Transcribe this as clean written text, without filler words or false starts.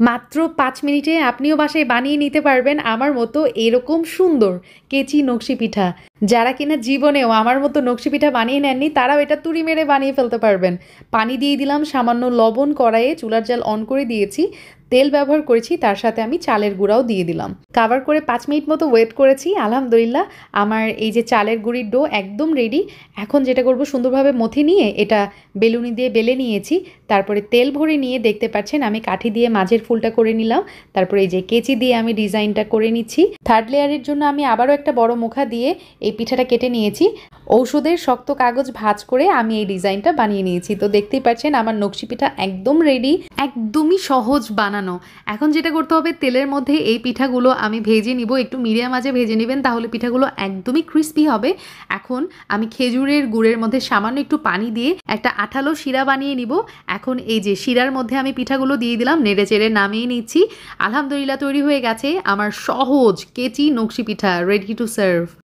মাত্র ৫ মিনিটে আপনিও বাসায় বানিয়ে নিতে পারবেন আমার মতো এরকম সুন্দর কেচি নকশি পিঠা। যারা কিনা জীবনেও আমার মতো নকশি পিঠা বানিয়ে নেননি তারাও এটা তুড়ি মেরে বানিয়ে ফেলতে পারবেন। পানি দিয়ে দিলাম, সামান্য লবণ, কড়াইয়ে চুলার জাল অন করে দিয়েছি, তেল ব্যবহার করেছি, তার সাথে আমি চালের গুঁড়াও দিয়ে দিলাম। কাভার করে ৫ মিনিট মতো ওয়েট করেছি। আলহামদুলিল্লাহ আমার এই যে চালের গুঁড়ির ডো একদম রেডি। এখন যেটা করব, সুন্দরভাবে মথে নিয়ে এটা বেলুনি দিয়ে বেলে নিয়েছি। তারপরে তেল ভরে নিয়ে দেখতে পাচ্ছেন আমি কাঠি দিয়ে মাঝের ফুলটা করে নিলাম। তারপরে এই যে কেচি দিয়ে আমি ডিজাইনটা করে নিচ্ছি। থার্ড লেয়ারের জন্য আমি আবারও একটা বড় মুখা দিয়ে এই পিঠাটা কেটে নিয়েছি। ঔষধের শক্ত কাগজ ভাঁজ করে আমি এই ডিজাইনটা বানিয়ে নিয়েছি। তো দেখতেই পাচ্ছেন আমার নকশি পিঠা একদম রেডি, একদমই সহজ বানানো। এখন যেটা করতে হবে, তেলের মধ্যে এই পিঠাগুলো আমি ভেজে নিব, একটু মিডিয়াম আঁচে ভেজে নেবেন, তাহলে পিঠাগুলো একদমই ক্রিস্পি হবে। এখন আমি খেজুরের গুড়ের মধ্যে সামান্য একটু পানি দিয়ে একটা আঠালো শিরা বানিয়ে নিব। এখন এই যে শিরার মধ্যে আমি পিঠাগুলো দিয়ে দিলাম, নেড়ে চেড়ে নামিয়ে নিচ্ছি। আলহামদুলিল্লাহ তৈরি হয়ে গেছে আমার সহজ কেচি নকশি পিঠা, রেডি টু সার্ভ।